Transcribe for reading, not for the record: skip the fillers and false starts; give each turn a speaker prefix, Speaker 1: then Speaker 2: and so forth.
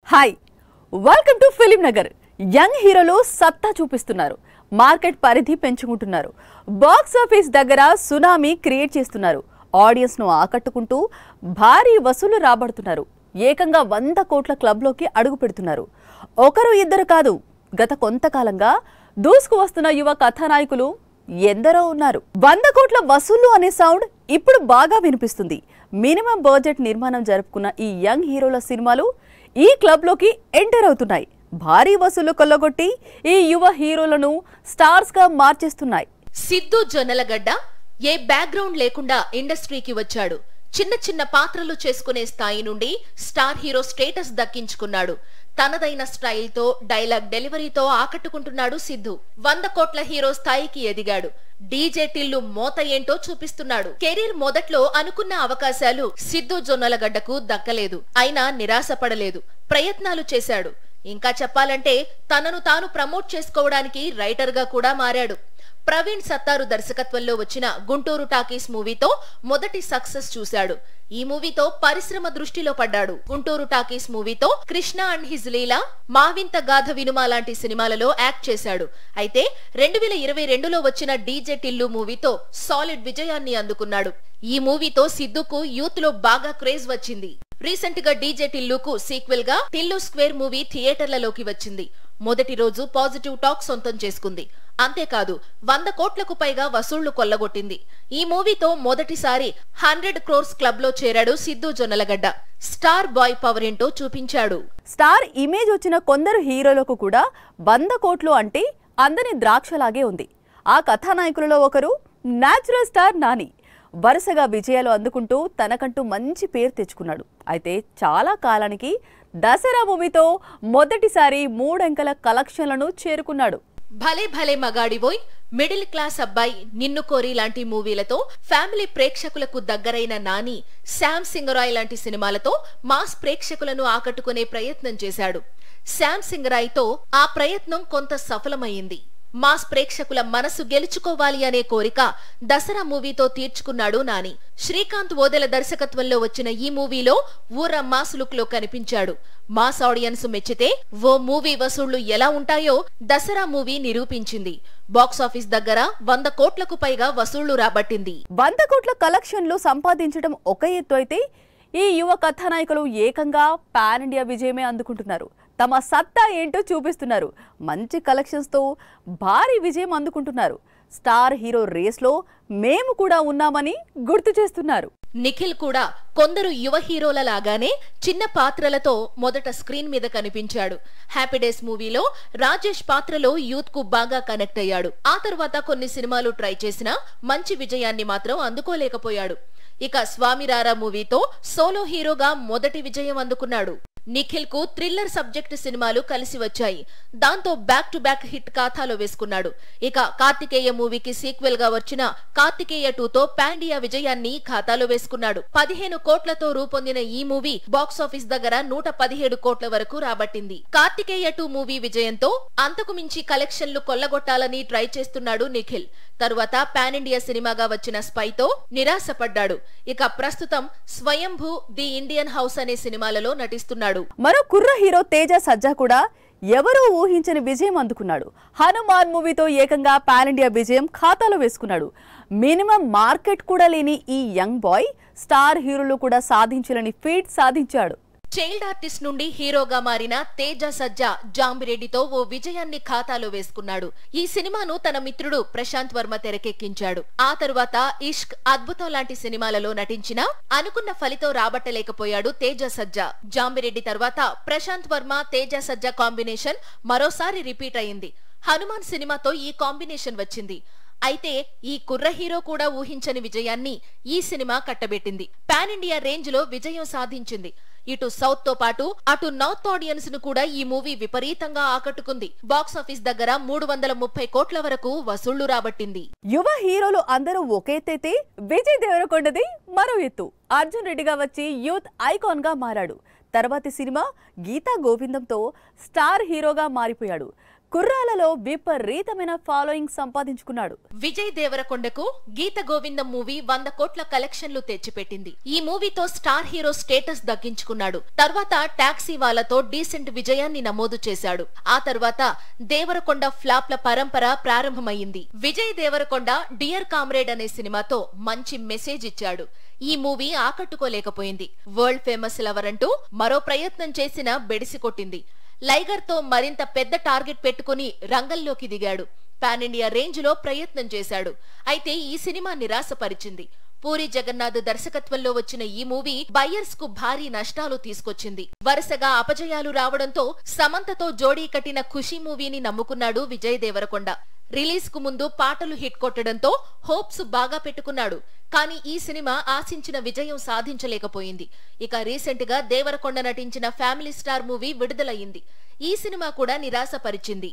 Speaker 1: Hi welcome to film Nagar. Young హీరోలు సత్తా చూపిస్తున్నారు, మార్కెట్ పరిధి పెంచుకుంటున్నారు, బాక్స్ ఆఫీస్ దగ్గర సునామీ క్రియేట్ చేస్తున్నారు, ఆడియన్స్ ను ఆకట్టుకుంటూ భారీ వసూలు రాబడుతున్నారు, ఏకంగా 100 కోట్ల క్లబ్లోకి అడుగు పెడుతున్నారు. ఒకరు ఇద్దరు కాదు, గత కొంతకాలంగా దూసుకు వస్తున్న యువ కథానాయకులు ఎందరో ఉన్నారు. 100 కోట్ల వసూళ్లు అనే సౌండ్ ఇప్పుడు బాగా వినిపిస్తుంది. మినిమం బడ్జెట్ నిర్మాణం జరుపుకున్న ఈ యంగ్ హీరోల సినిమాలు ఈ క్లబ్లోకి ఎంటర్ అవుతున్నాయి. భారీ వసూలు కొల్లగొట్టి ఈ యువ హీరోలను స్టార్స్ గా మార్చేస్తున్నాయి.
Speaker 2: సిద్ధు జొన్నలగడ్డ ఏ బ్యాక్గ్రౌండ్ లేకుండా ఇండస్ట్రీకి వచ్చాడు. చిన్న చిన్న పాత్రలు చేసుకునే స్థాయి నుండి స్టార్ హీరో స్టేటస్ దక్కించుకున్నాడు. తనదైన స్టైల్తో, డైలాగ్ డెలివరీతో ఆకట్టుకుంటున్నాడు సిద్ధు. 100 కోట్ల హీరో స్థాయికి ఎదిగాడు. డీజే టిల్లు మోత ఏంటో చూపిస్తున్నాడు. కెరీర్ మొదట్లో అనుకున్న అవకాశాలు సిద్ధు జొన్నలగడ్డకు దక్కలేదు. అయినా నిరాశపడలేదు, ప్రయత్నాలు చేశాడు. ఇంకా చెప్పాలంటే తనను తాను ప్రమోట్ చేసుకోవడానికి రైటర్ గా కూడా మారాడు. ప్రవీణ్ సత్తారు దర్శకత్వంలో వచ్చిన గుంటూరు టాకీస్ మూవీతో మొదటి సక్సెస్ చూశాడు. ఈ మూవీతో పరిశ్రమ దృష్టిలో పడ్డాడు. గుంటూరు టాకీస్ మూవీతో కృష్ణ అండ్ హిజ్ లీలా, మావింత గాథ వినుమా లాంటి సినిమాలలో యాక్ట్ చేశాడు. అయితే 2022లో వచ్చిన డీజే టిల్లు మూవీతో సాలిడ్ విజయాన్ని అందుకున్నాడు. ఈ మూవీతో సిద్ధుకు యూత్ లో బాగా క్రేజ్ వచ్చింది. రీసెంట్ గా డీజే టిల్లుకు సీక్వెల్ గా టిల్లు స్క్వేర్ మూవీ థియేటర్లలోకి వచ్చింది. మొదటి రోజు పాజిటివ్ టాక్ సొంతం చేసుకుంది. అంతేకాదు 100 కోట్లకు పైగా వసూళ్లు కొల్లగొట్టింది. ఈ మూవీతో మొదటిసారి 100 క్రోర్స్ క్లబ్ లో చేరాడు Siddhu Jonnalagadda. Star boy power ఏంటో చూపించాడు.
Speaker 1: స్టార్ ఇమేజ్ వచ్చిన కొందరు హీరోలకు కూడా 100 కోట్లు అంటే అందని ద్రాక్షలాగే ఉంది. ఆ కథానాయకులలో ఒకరు నేచురల్ స్టార్ నాని. వరుసగా విజయాలు అందుకుంటూ తనకంటూ మంచి పేరు తెచ్చుకున్నాడు. అయితే చాలా కాలానికి దసరా మూవీతో మొదటిసారి 3 అంకెల కలెక్షన్లను చేరుకున్నాడు.
Speaker 2: భలే భలే మగాడివోయ్, మిడిల్ క్లాస్ అబ్బాయి, నిన్ను కోరి లాంటి మూవీలతో ఫ్యామిలీ ప్రేక్షకులకు దగ్గరైన నాని శామ్ సింగరాయ్ లాంటి సినిమాలతో మాస్ ప్రేక్షకులను ఆకట్టుకునే ప్రయత్నం చేశాడు. శామ్ సింగరాయ్తో ఆ ప్రయత్నం కొంత సఫలమైంది. మాస్ ప్రేక్షకుల మనసు గెలుచుకోవాలి అనే కోరిక దసరా మూవీతో తీర్చుకున్నాడు నాని. శ్రీకాంత్ ఓదెల దర్శకత్వంలో వచ్చిన ఈ మూవీలో ఊర మాస్ లుక్ లో కనిపించాడు. మాస్ ఆడియన్స్ మెచ్చితే ఓ మూవీ వసూళ్లు ఎలా ఉంటాయో దసరా మూవీ నిరూపించింది. బాక్సాఫీస్ దగ్గర 100 కోట్లకు పైగా వసూళ్లు రాబట్టింది.
Speaker 1: 100 కోట్ల కలెక్షన్లు సంపాదించడం ఒక ఎత్తు అయితే ఈ యువ కథానాయకులు ఏకంగా పాన్ ఇండియా విజయమే అందుకుంటున్నారు. తమ సత్తా ఏంటో చూపిస్తున్నారు. మంచి కలెక్షన్స్ తో భారీ విజయం అందుకుంటున్నారు. స్టార్ హీరో రేస్ లో మేము కూడా ఉన్నామని గుర్తు చేస్తున్నారు.
Speaker 2: నిఖిల్ కూడా కొందరు యువ హీరోల లాగానే చిన్న పాత్రలతో మొదట స్క్రీన్ మీద కనిపించాడు. హ్యాపీ డేస్ మూవీలో రాజేష్ పాత్రలో యూత్ కు బాగా కనెక్ట్ అయ్యాడు. ఆ తర్వాత కొన్ని సినిమాలు ట్రై చేసినా మంచి విజయాన్ని మాత్రం అందుకోలేకపోయాడు. ఇక స్వామిరారా మూవీతో సోలో హీరోగా మొదటి విజయం అందుకున్నాడు. నిఖిల్ కు థ్రిల్లర్ సబ్జెక్ట్ సినిమాలు కలిసి వచ్చాయి. దాంతో బ్యాక్ టు బ్యాక్ హిట్ ఖాతాలో వేసుకున్నాడు. ఇక కార్తికేయ మూవీకి సీక్వెల్ గా వచ్చిన కార్తికేయ 2తో పాండియా విజయాన్ని ఖాతాలో వేసుకున్నాడు. 15 కోట్లతో రూపొందిన ఈ మూవీ బాక్సాఫీస్ దగ్గర 117 కోట్ల వరకు రాబట్టింది. కార్తికేయ 2 మూవీ విజయంతో అంతకు మించి కలెక్షన్లు కొల్లగొట్టాలని ట్రై చేస్తున్నాడు నిఖిల్. తరువాత పాన్ ఇండియా సినిమాగా వచ్చిన స్పైతో నిరాశపడ్డాడు. ఇక ప్రస్తుతం స్వయంభూ ది ఇండియన్ హౌస్ అనే సినిమాలలో నటిస్తున్నాడు.
Speaker 1: మరో కుర్ర హీరో తేజ సజ్జా కూడా ఎవరూ ఊహించని విజయం అందుకున్నాడు. హనుమాన్ మూవీతో ఏకంగా పాన్ ఇండియా విజయం ఖాతాలో వేసుకున్నాడు. మినిమం మార్కెట్ కూడా లేని ఈ యంగ్ బాయ్ స్టార్ హీరోలు కూడా సాధించలేని ఫీట్ సాధించాడు.
Speaker 2: చైల్డ్ ఆర్టిస్ట్ నుండి హీరోగా మారిన తేజ సజ్జా జాంబిరెడ్డితో ఓ విజయాన్ని ఖాతాలో వేసుకున్నాడు. ఈ సినిమాను తన మిత్రుడు ప్రశాంత్ వర్మ తెరకెక్కించాడు. ఆ తరువాత ఇష్క్, అద్భుతం లాంటి సినిమాలలో నటించినా అనుకున్న ఫలితం రాబట్టలేకపోయాడు తేజ సజ్జా. జాంబిరెడ్డి తర్వాత ప్రశాంత్ వర్మ తేజ సజ్జా కాంబినేషన్ మరోసారి రిపీట్ అయింది. హనుమాన్ సినిమాతో ఈ కాంబినేషన్ వచ్చింది. అయితే ఈ కుర్ర హీరో కూడా ఊహించని విజయాన్ని ఈ సినిమా కట్టబెట్టింది. పాన్ ఇండియా రేంజ్ లో విజయం సాధించింది. ఇటు సౌత్ తో పాటు అటు నార్త్ ఆడియన్స్ ను కూడా ఈ మూవీ విపరీతంగా ఆకట్టుకుంది. బాక్సాఫీస్ దగ్గర 330 కోట్ల వరకు వసూళ్లు రాబట్టింది.
Speaker 1: యువ హీరోలు అందరూ ఒక ఎత్తైతే విజయ్ దేవరకొండది మరో ఎత్తు. అర్జున్ రెడ్డిగా వచ్చి యూత్ ఐకాన్ గా మారాడు. తర్వాతి సినిమా గీతా గోవిందంతో స్టార్ హీరోగా మారిపోయాడు. కుర్రాలలో విపరీతమైన ఫాలోయింగ్ సంపాదించుకున్నాడు.
Speaker 2: విజయ్ దేవరకొండకు గీత గోవిందం మూవీ 100 కోట్ల కలెక్షన్లు తెచ్చిపెట్టింది. ఈ మూవీతో స్టార్ హీరో స్టేటస్ దక్కించుకున్నాడు. తర్వాత టాక్సీ వాళ్లతో డీసెంట్ విజయాన్ని నమోదు చేశాడు. ఆ తర్వాత దేవరకొండ ఫ్లాప్ల పరంపర ప్రారంభమైంది. విజయ్ దేవరకొండ డియర్ కామ్రేడ్ అనే సినిమాతో మంచి మెసేజ్ ఇచ్చాడు. ఈ మూవీ ఆకట్టుకోలేకపోయింది. వరల్డ్ ఫేమస్ లవర్ అంటూ మరో ప్రయత్నం చేసినా బెడిసికొట్టింది. లైగర్ తో మరింత పెద్ద టార్గెట్ పెట్టుకుని రంగంలోకి దిగాడు. పాన్ ఇండియా రేంజ్ లో ప్రయత్నం చేశాడు. అయితే ఈ సినిమా నిరాశపరిచింది. పూరి జగన్నాథ్ దర్శకత్వంలో వచ్చిన ఈ మూవీ బయ్యర్స్ కు భారీ నష్టాలు తీసుకొచ్చింది. వరుసగా అపజయాలు రావడంతో సమంతతో జోడీ కట్టిన ఖుషీ మూవీని నమ్ముకున్నాడు విజయ్ దేవరకొండ. రిలీజ్ కు ముందు పాటలు హిట్ కొట్టడంతో హోప్స్ బాగా పెట్టుకున్నాడు. కానీ ఈ సినిమా ఆశించిన విజయం సాధించలేకపోయింది. ఇక రీసెంట్ గా దేవరకొండ నటించిన ఫ్యామిలీ స్టార్ మూవీ విడుదలయ్యింది. ఈ సినిమా కూడా నిరాశపరిచింది.